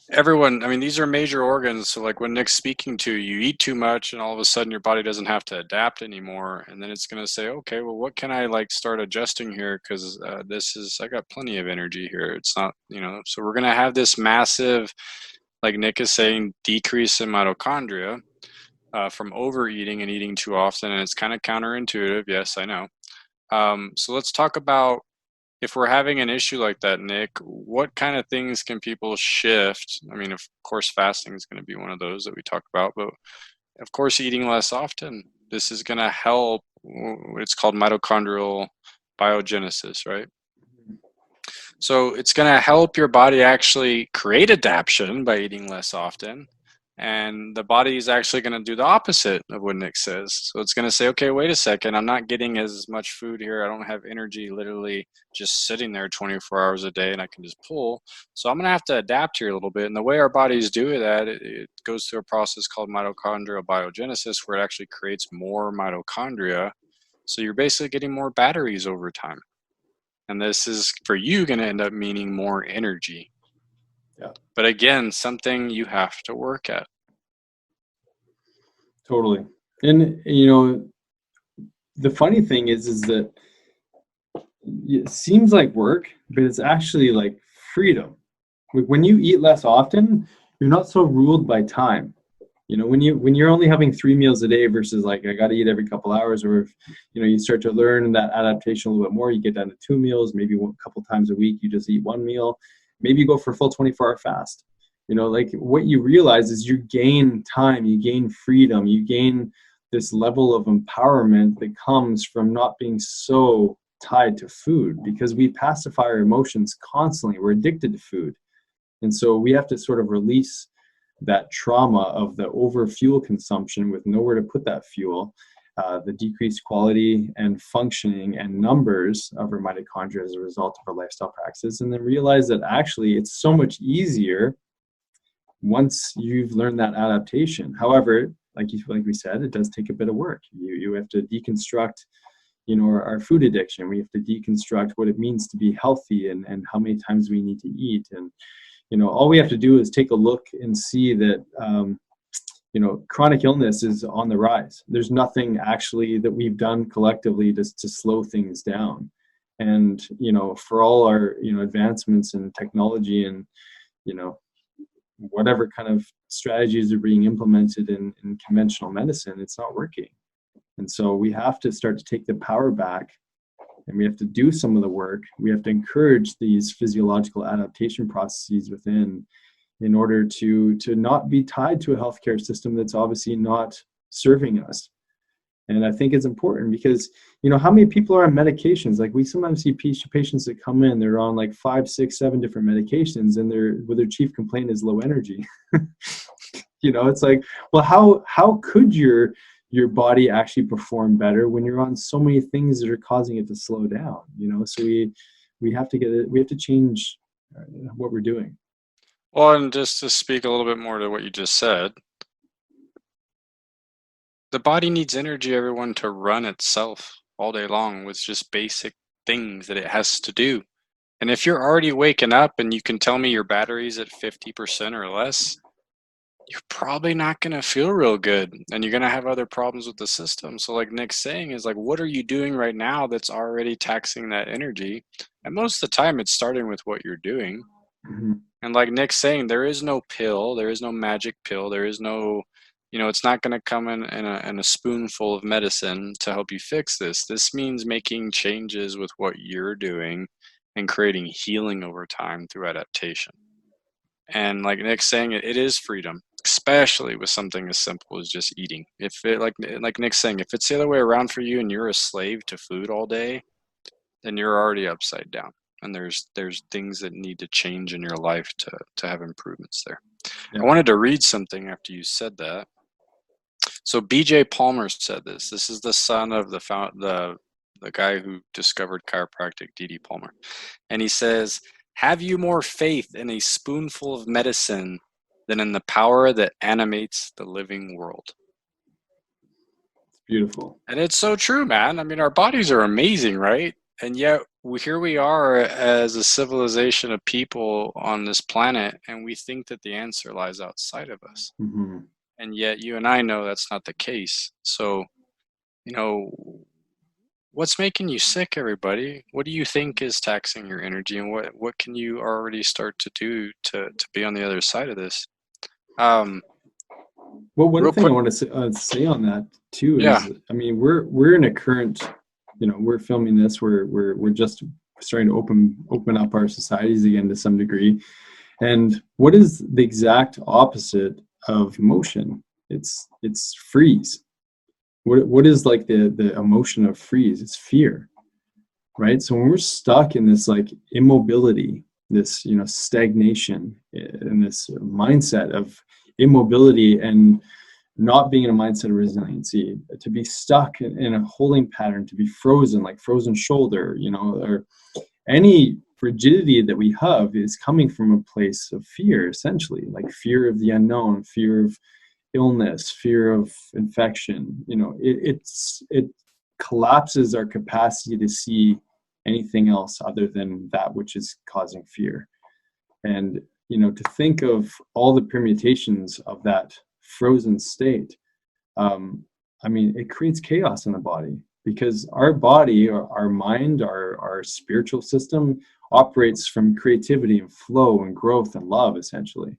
these are major organs. So like when Nick's speaking to you, eat too much and all of a sudden your body doesn't have to adapt anymore. And then it's going to say, okay, well, what can I start adjusting here? Because I got plenty of energy here. It's not, so we're going to have this massive, like Nick is saying, decrease in mitochondria from overeating and eating too often. And it's kind of counterintuitive. Yes, I know. So let's talk about, if we're having an issue like that, Nick, what kind of things can people shift? I mean, of course, fasting is going to be one of those that we talk about, but of course, eating less often. This is going to help. It's called mitochondrial biogenesis, right? So it's going to help your body actually create adaptation by eating less often. And the body is actually going to do the opposite of what Nick says. So it's going to say, okay, wait a second, I'm not getting as much food here. I don't have energy literally just sitting there 24 hours a day and I can just pull. So I'm going to have to adapt here a little bit. And the way our bodies do that, it goes through a process called mitochondrial biogenesis, where it actually creates more mitochondria. So you're basically getting more batteries over time. And this is, for you, going to end up meaning more energy. Yeah. But again, something you have to work at. Totally. And, you know, the funny thing is that it seems like work, but it's actually like freedom. When you eat less often, you're not so ruled by time. You know, when you're only having 3 meals a day versus like, I got to eat every couple hours, or if, you know, you start to learn that adaptation a little bit more, you get down to 2 meals, maybe a couple times a week, you just eat 1 meal, maybe you go for a full 24-hour fast. You know, like what you realize is you gain time, you gain freedom, you gain this level of empowerment that comes from not being so tied to food, because we pacify our emotions constantly. We're addicted to food. And so we have to sort of release that trauma of the over fuel consumption with nowhere to put that fuel, the decreased quality and functioning and numbers of our mitochondria as a result of our lifestyle practices, and then realize that actually it's so much easier once you've learned that adaptation. However, like we said, it does take a bit of work. You have to deconstruct, you know, our food addiction. We have to deconstruct what it means to be healthy and how many times we need to eat. And, you know, all we have to do is take a look and see that, you know, chronic illness is on the rise. There's nothing actually that we've done collectively to slow things down. And, you know, for all our, you know, advancements in technology and, you know, whatever kind of strategies are being implemented in conventional medicine, it's not working. And so we have to start to take the power back, and we have to do some of the work. We have to encourage these physiological adaptation processes within, in order to not be tied to a healthcare system that's obviously not serving us. And I think it's important because, you know, how many people are on medications? Like, we sometimes see patients that come in, they're on like 5, 6, 7 different medications, and their chief complaint is low energy. You know, it's like, well, how could your body actually perform better when you're on so many things that are causing it to slow down? You know, so we have to change what we're doing. Well, and just to speak a little bit more to what you just said, the body needs energy, everyone, to run itself all day long with just basic things that it has to do. And if you're already waking up and you can tell me your battery's at 50% or less, you're probably not going to feel real good, and you're going to have other problems with the system. So like Nick's saying is, like, what are you doing right now that's already taxing that energy? And most of the time it's starting with what you're doing. Mm-hmm. And like Nick's saying, there is no pill, there is no magic pill, there is no, you know, it's not going to come in a spoonful of medicine to help you fix this. This means making changes with what you're doing and creating healing over time through adaptation. And like Nick's saying, it is freedom, especially with something as simple as just eating. If it, like Nick's saying, if it's the other way around for you and you're a slave to food all day, then you're already upside down. And there's things that need to change in your life to have improvements there. Yeah. I wanted to read something after you said that. So B.J. Palmer said this. This is the son of the guy who discovered chiropractic, D.D. Palmer. And he says, "Have you more faith in a spoonful of medicine than in the power that animates the living world?" It's beautiful. And it's so true, man. I mean, our bodies are amazing, right? And yet here we are as a civilization of people on this planet, and we think that the answer lies outside of us. Mm-hmm. And yet you and I know that's not the case. So, you know, what's making you sick, everybody? What do you think is taxing your energy, and what can you already start to do to be on the other side of this? Well, one thing I want to say on that too is, I mean, we're in a current, you know, we're filming this, we're just starting to open up our societies again to some degree. And what is the exact opposite of motion? It's freeze. What is like the emotion of freeze? It's fear, right? So when we're stuck in this like immobility, this, you know, stagnation, and this mindset of immobility and not being in a mindset of resiliency, to be stuck in a holding pattern, to be frozen, like frozen shoulder, or any rigidity that we have is coming from a place of fear, essentially, like fear of the unknown, fear of illness, fear of infection. It collapses our capacity to see anything else other than that which is causing fear. And to think of all the permutations of that frozen state, it creates chaos in the body, because our body, our mind, our spiritual system operates from creativity and flow and growth and love, essentially.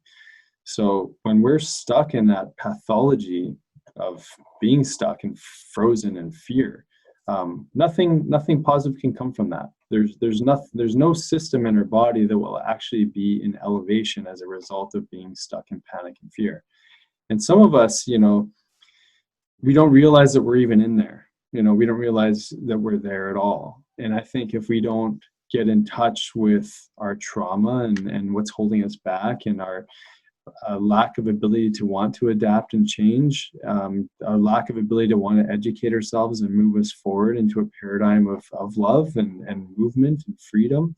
So when we're stuck in that pathology of being stuck and frozen in fear, nothing positive can come from that. There's no system in our body that will actually be in elevation as a result of being stuck in panic and fear. And some of us, we don't realize that we're even in there. We don't realize that we're there at all. And I think if we don't get in touch with our trauma and what's holding us back, and our lack of ability to want to adapt and change, our lack of ability to want to educate ourselves and move us forward into a paradigm of love and movement and freedom.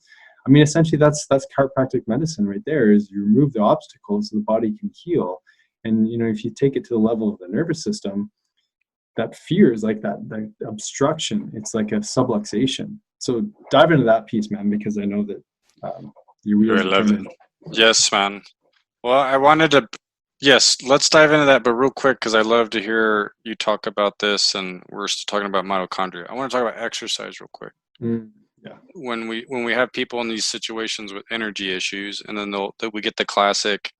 Essentially that's chiropractic medicine right there, is you remove the obstacles so the body can heal. And if you take it to the level of the nervous system, that fear is like that obstruction. It's like a subluxation. So dive into that piece, man, because I know that you're really determined. Yes, man. Well, I wanted to, let's dive into that, but real quick, because I love to hear you talk about this, and we're still talking about mitochondria. I want to talk about exercise real quick. Yeah. When we have people in these situations with energy issues, and then we get the classic,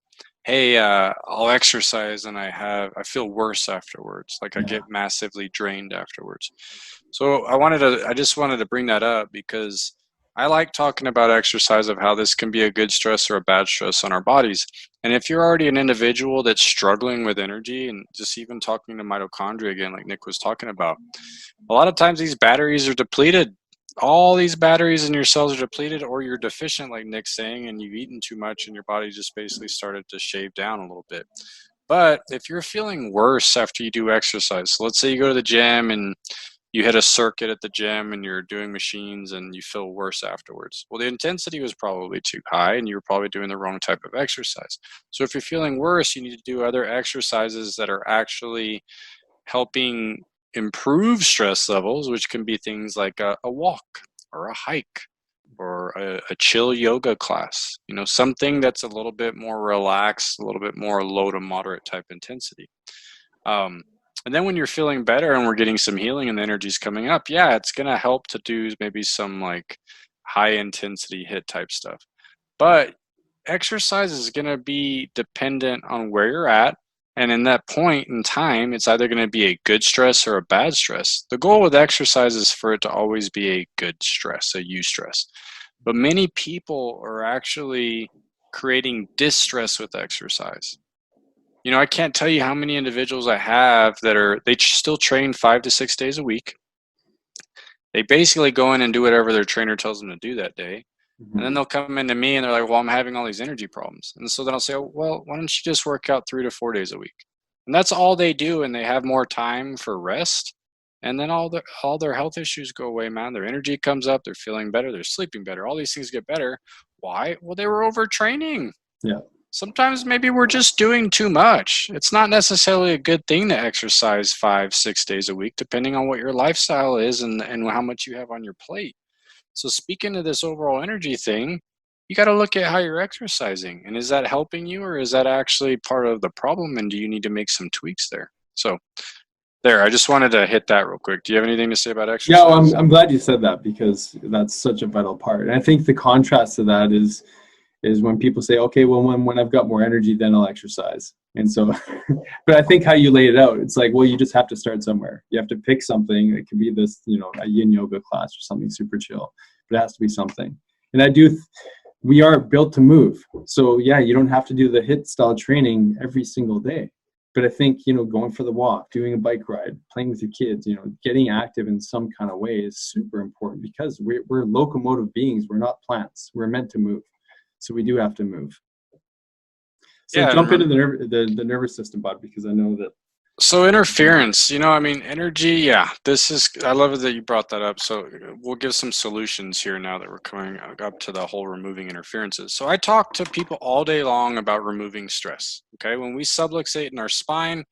hey, I'll exercise and I feel worse afterwards. Like I get massively drained afterwards. So I just wanted to bring that up, because I like talking about exercise, of how this can be a good stress or a bad stress on our bodies. And if you're already an individual that's struggling with energy, and just even talking to mitochondria again, like Nick was talking about, a lot of times these batteries are depleted. All these batteries in your cells are depleted, or you're deficient, like Nick's saying, and you've eaten too much and your body just basically started to shave down a little bit. But if you're feeling worse after you do exercise, so let's say you go to the gym and you hit a circuit at the gym and you're doing machines and you feel worse afterwards. Well, the intensity was probably too high and you were probably doing the wrong type of exercise. So if you're feeling worse, you need to do other exercises that are actually helping improve stress levels, which can be things like a walk or a hike or a chill yoga class, something that's a little bit more relaxed, a little bit more low to moderate type intensity. And then when you're feeling better and we're getting some healing and the energy's coming up, it's going to help to do maybe some like high intensity hit type stuff. But exercise is going to be dependent on where you're at. And in that point in time, it's either going to be a good stress or a bad stress. The goal with exercise is for it to always be a good stress, a eustress. But many people are actually creating distress with exercise. I can't tell you how many individuals I have that they still train 5 to 6 days a week. They basically go in and do whatever their trainer tells them to do that day. And then they'll come into me and they're like, well, I'm having all these energy problems. And so then I'll say, oh, well, why don't you just work out 3 to 4 days a week? And that's all they do. And they have more time for rest. And then all their health issues go away, man. Their energy comes up. They're feeling better. They're sleeping better. All these things get better. Why? Well, they were overtraining. Yeah. Sometimes maybe we're just doing too much. It's not necessarily a good thing to exercise 5, 6 days a week, depending on what your lifestyle is and how much you have on your plate. So speaking of this overall energy thing, you got to look at how you're exercising. And is that helping you, or is that actually part of the problem? And do you need to make some tweaks there? So I just wanted to hit that real quick. Do you have anything to say about exercise? Yeah, well, I'm glad you said that, because that's such a vital part. And I think the contrast to that is when people say, okay, well, when I've got more energy, then I'll exercise. And so, but I think how you laid it out, it's like, well, you just have to start somewhere. You have to pick something. It could be this, a yin yoga class or something super chill, but it has to be something. And we are built to move. So yeah, you don't have to do the HIIT style training every single day. But I think, going for the walk, doing a bike ride, playing with your kids, getting active in some kind of way is super important, because we're locomotive beings. We're not plants. We're meant to move. So we do have to move. So Yeah. jump into the nervous system, bud, because I know that. So interference, I mean, energy, yeah, I love it that you brought that up. So we'll give some solutions here now that we're coming up to the whole removing interferences. So I talk to people all day long about removing stress. Okay. When we subluxate in our spine,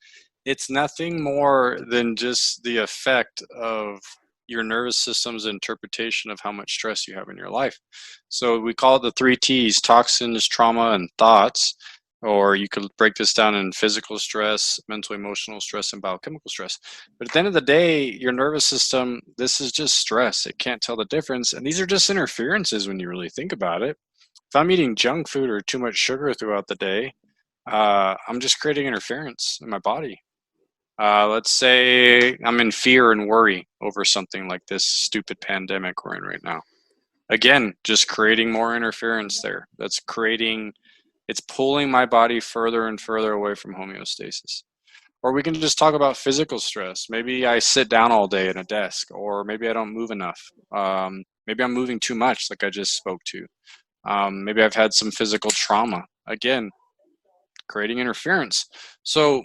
it's nothing more than just the effect of your nervous system's interpretation of how much stress you have in your life. So we call it the 3 T's: toxins, trauma, and thoughts. Or you could break this down in physical stress, mental, emotional stress, and biochemical stress. But at the end of the day, your nervous system, this is just stress. It can't tell the difference. And these are just interferences when you really think about it. If I'm eating junk food or too much sugar throughout the day, I'm just creating interference in my body. Let's say I'm in fear and worry over something like this stupid pandemic we're in right now. Again, just creating more interference there. It's pulling my body further and further away from homeostasis. Or we can just talk about physical stress. Maybe I sit down all day at a desk, or maybe I don't move enough. Maybe I'm moving too much, like I just spoke to. Maybe I've had some physical trauma. Again, creating interference. So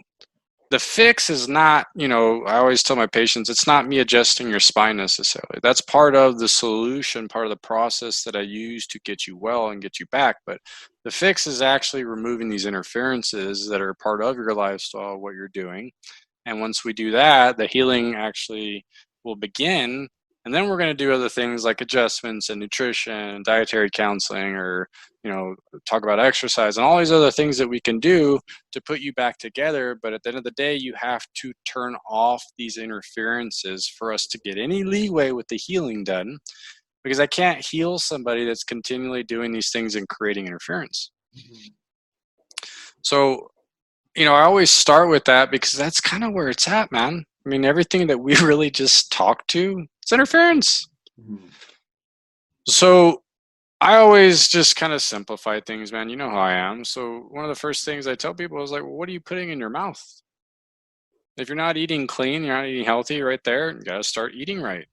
the fix is not, I always tell my patients, it's not me adjusting your spine necessarily. That's part of the solution, part of the process that I use to get you well and get you back. But the fix is actually removing these interferences that are part of your lifestyle, what you're doing. And once we do that, the healing actually will begin. And then we're going to do other things like adjustments and nutrition, dietary counseling, or, talk about exercise and all these other things that we can do to put you back together. But at the end of the day, you have to turn off these interferences for us to get any leeway with the healing done, because I can't heal somebody that's continually doing these things and creating interference. So, I always start with that because that's kind of where it's at, man. I mean, everything that we really just talk to, it's interference. So I always just kind of simplify things, man. You know how I am. So one of the first things I tell people is like, well, what are you putting in your mouth? If you're not eating clean, you're not eating healthy right there, you got to start eating right.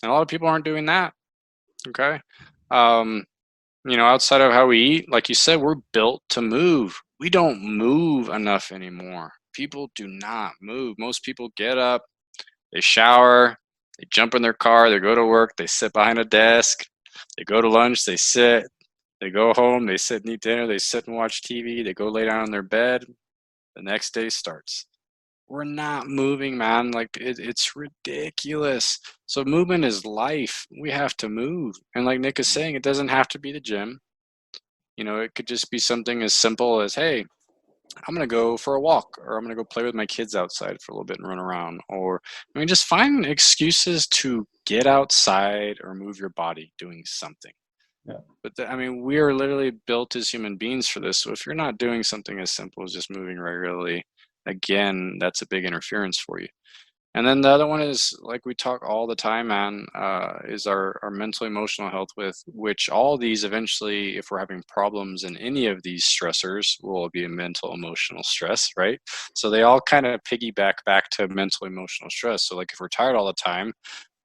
And a lot of people aren't doing that. Okay. Outside of how we eat, like you said, we're built to move. We don't move enough anymore. People do not move. Most people get up, they shower, they jump in their car, they go to work, they sit behind a desk, they go to lunch, they sit, they go home, they sit and eat dinner, they sit and watch TV, they go lay down in their bed, the next day starts. We're not moving, man. Like it's ridiculous. So movement is life. We have to move. And like Nick is saying, it doesn't have to be the gym. It could just be something as simple as, hey, I'm going to go for a walk, or I'm going to go play with my kids outside for a little bit and run around. Or, just find excuses to get outside or move your body doing something. Yeah. But we are literally built as human beings for this. So if you're not doing something as simple as just moving regularly, again, that's a big interference for you. And then the other one is, like we talk all the time, man, is our mental emotional health, with which all these eventually, if we're having problems in any of these stressors, will be a mental emotional stress, right? So they all kind of piggyback back to mental emotional stress. So like if we're tired all the time,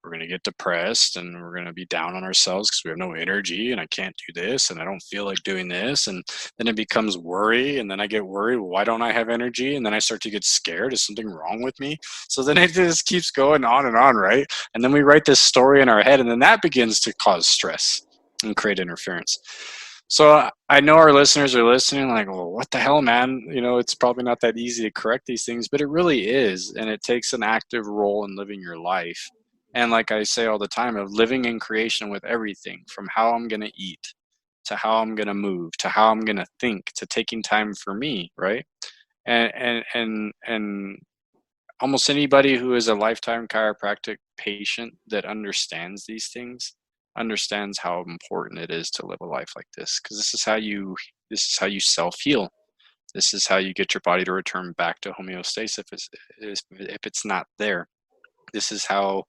we're going to get depressed and we're going to be down on ourselves because we have no energy and I can't do this and I don't feel like doing this. And then it becomes worry. And then I get worried. Well, why don't I have energy? And then I start to get scared. Is something wrong with me? So then it just keeps going on and on, right? And then we write this story in our head, and then that begins to cause stress and create interference. So I know our listeners are listening like, well, what the hell, man? It's probably not that easy to correct these things, but it really is. And it takes an active role in living your life. And like I say all the time, of living in creation with everything from how I'm going to eat to how I'm going to move to how I'm going to think to taking time for me, right? And almost anybody who is a lifetime chiropractic patient that understands these things understands how important it is to live a life like this, because this is how you self-heal. This is how you get your body to return back to homeostasis if it's not there. This is how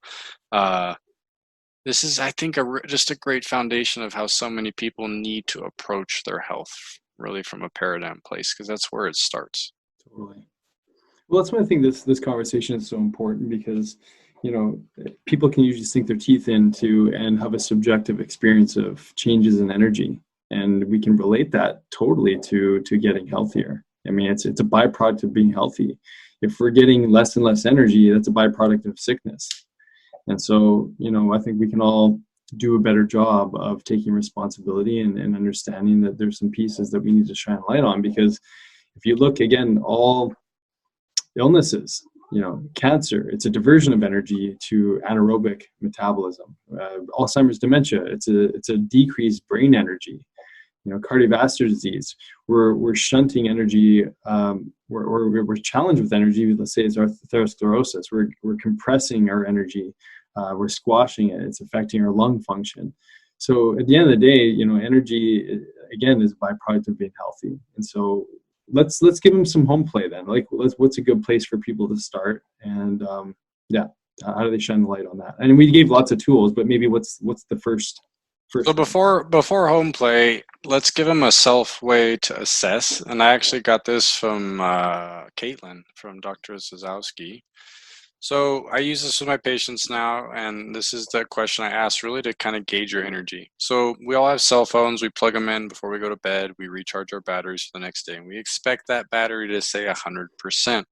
this is, I think, just a great foundation of how so many people need to approach their health, really from a paradigm place, because that's where it starts. Totally. Well, that's why I think this conversation is so important, because people can usually sink their teeth into and have a subjective experience of changes in energy. And we can relate that totally to getting healthier. I mean, it's a byproduct of being healthy. If we're getting less and less energy, that's a byproduct of sickness. And so, I think we can all do a better job of taking responsibility and understanding that there's some pieces that we need to shine a light on. Because if you look again, all illnesses, cancer, it's a diversion of energy to anaerobic metabolism. Alzheimer's dementia, it's a decreased brain energy. Cardiovascular disease, we're shunting energy, we're challenged with energy. Let's say it's atherosclerosis. We're compressing our energy, we're squashing it. It's affecting our lung function. So at the end of the day, energy again is a byproduct of being healthy. And so let's give them some home play then. Like, what's a good place for people to start? And how do they shine the light on that? And we gave lots of tools, but maybe what's the first So before home play, let's give them a self way to assess. And I actually got this from Caitlin from Dr. Zazowski. So I use this with my patients now, and this is the question I ask really to kind of gauge your energy. So we all have cell phones. We plug them in before we go to bed. We recharge our batteries for the next day, and we expect that battery to say 100%.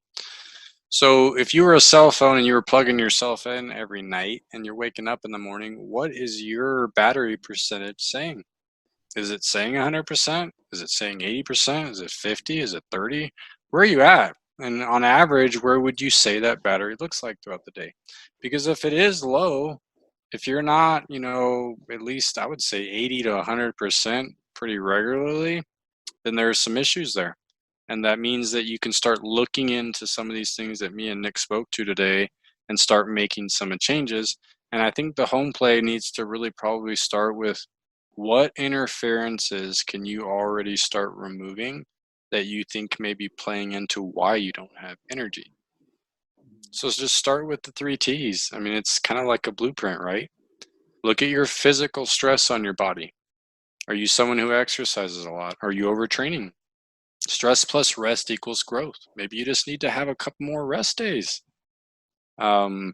So if you were a cell phone and you were plugging yourself in every night and you're waking up in the morning, what is your battery percentage saying? Is it saying 100%? Is it saying 80%? Is it 50? Is it 30? Where are you at? And on average, where would you say that battery looks like throughout the day? Because if it is low, if you're not, at least I would say 80 to 100% pretty regularly, then there's some issues there. And that means that you can start looking into some of these things that me and Nick spoke to today and start making some changes. And I think the home play needs to really probably start with what interferences can you already start removing that you think may be playing into why you don't have energy. So just start with the 3 T's. I mean, it's kind of like a blueprint, right? Look at your physical stress on your body. Are you someone who exercises a lot? Are you overtraining? Stress plus rest equals growth. Maybe you just need to have a couple more rest days. Go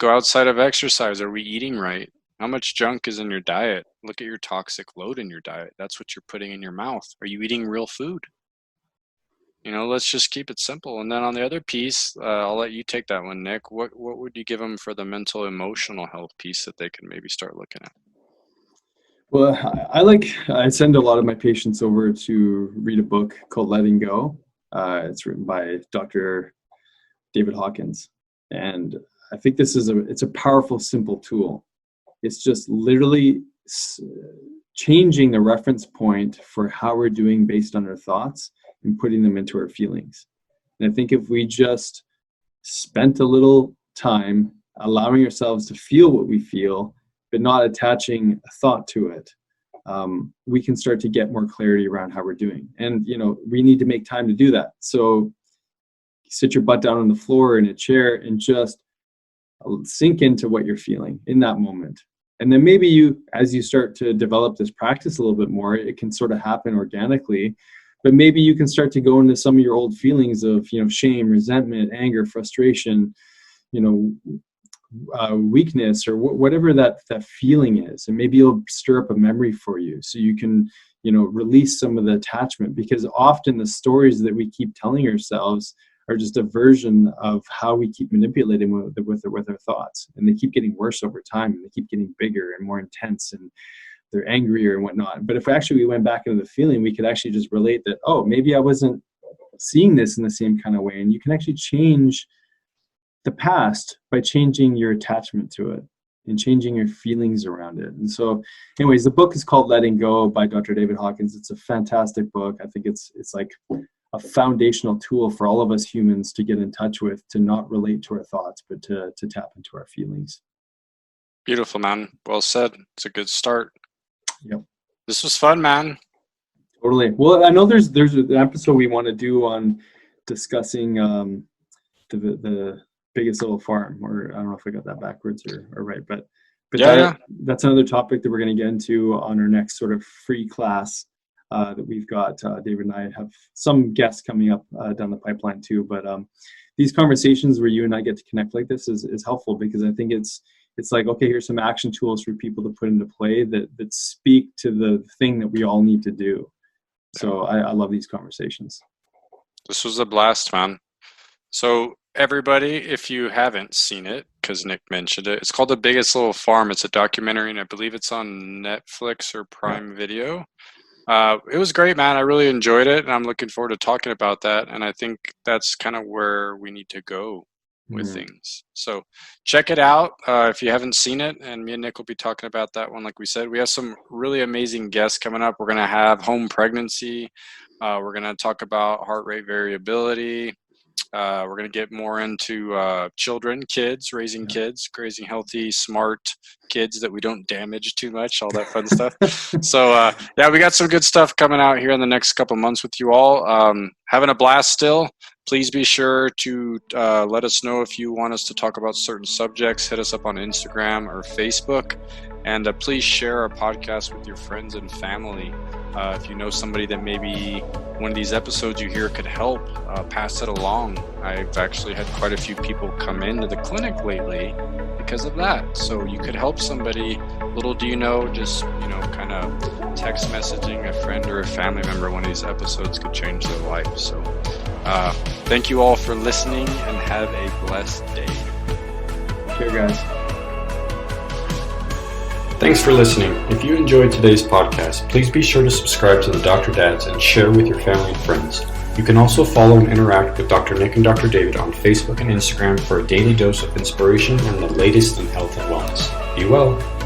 outside of exercise. Are we eating right? How much junk is in your diet? Look at your toxic load in your diet. That's what you're putting in your mouth. Are you eating real food? Let's just keep it simple. And then on the other piece, I'll let you take that one, Nick. What would you give them for the mental emotional health piece that they can maybe start looking at? Well, I send a lot of my patients over to read a book called Letting Go. It's written by Dr. David Hawkins. And I think it's a powerful, simple tool. It's just literally changing the reference point for how we're doing based on our thoughts and putting them into our feelings. And I think if we just spent a little time allowing ourselves to feel what we feel, but not attaching a thought to it, we can start to get more clarity around how we're doing. And, we need to make time to do that. So sit your butt down on the floor in a chair and just sink into what you're feeling in that moment. And then maybe as you start to develop this practice a little bit more, it can sort of happen organically, but maybe you can start to go into some of your old feelings of, shame, resentment, anger, frustration, weakness, or whatever that feeling is. And maybe it'll stir up a memory for you so you can, release some of the attachment, because often the stories that we keep telling ourselves are just a version of how we keep manipulating with our thoughts. And they keep getting worse over time, and they keep getting bigger and more intense, and they're angrier and whatnot. But if we went back into the feeling, we could actually just relate that, oh, maybe I wasn't seeing this in the same kind of way. And you can actually change the past by changing your attachment to it and changing your feelings around it. And so anyways, the book is called Letting Go by Dr. David Hawkins. It's a fantastic book. I think it's like a foundational tool for all of us humans to get in touch with, to not relate to our thoughts, but to tap into our feelings. Beautiful, man. Well said. It's a good start. Yep. This was fun, man. Totally. Well, I know there's an episode we want to do on discussing the biggest little farm, or I don't know if I got that backwards or right, but that's another topic that we're going to get into on our next sort of free class that we've got. David and I have some guests coming up down the pipeline too, but these conversations where you and I get to connect like this is helpful, because I think it's it's like, okay, here's some action tools for people to put into play that speak to the thing that we all need to do. So I love these conversations. This was a blast, man. So everybody, if you haven't seen it, because Nick mentioned it, it's called The Biggest Little Farm. It's a documentary, and I believe it's on Netflix or Prime Video. It was great, man. I really enjoyed it, and I'm looking forward to talking about that. And I think that's kind of where we need to go with things. So check it out if you haven't seen it. And me and Nick will be talking about that one. Like we said, we have some really amazing guests coming up. We're going to have home pregnancy. We're going to talk about heart rate variability. We're going to get more into children, kids, raising healthy, smart kids that we don't damage too much, all that fun stuff. So, we got some good stuff coming out here in the next couple months with you all. Having a blast still. Please be sure to let us know if you want us to talk about certain subjects. Hit us up on Instagram or Facebook. And please share our podcast with your friends and family. If you know somebody that maybe one of these episodes you hear could help, pass it along. I've actually had quite a few people come into the clinic lately because of that. So you could help somebody. Little do you know, just, kind of text messaging a friend or a family member, one of these episodes could change their life. So thank you all for listening, and have a blessed day. Cheers, guys. Thanks for listening. If you enjoyed today's podcast, please be sure to subscribe to the Dr. Dads and share with your family and friends. You can also follow and interact with Dr. Nick and Dr. David on Facebook and Instagram for a daily dose of inspiration and the latest in health and wellness. Be well.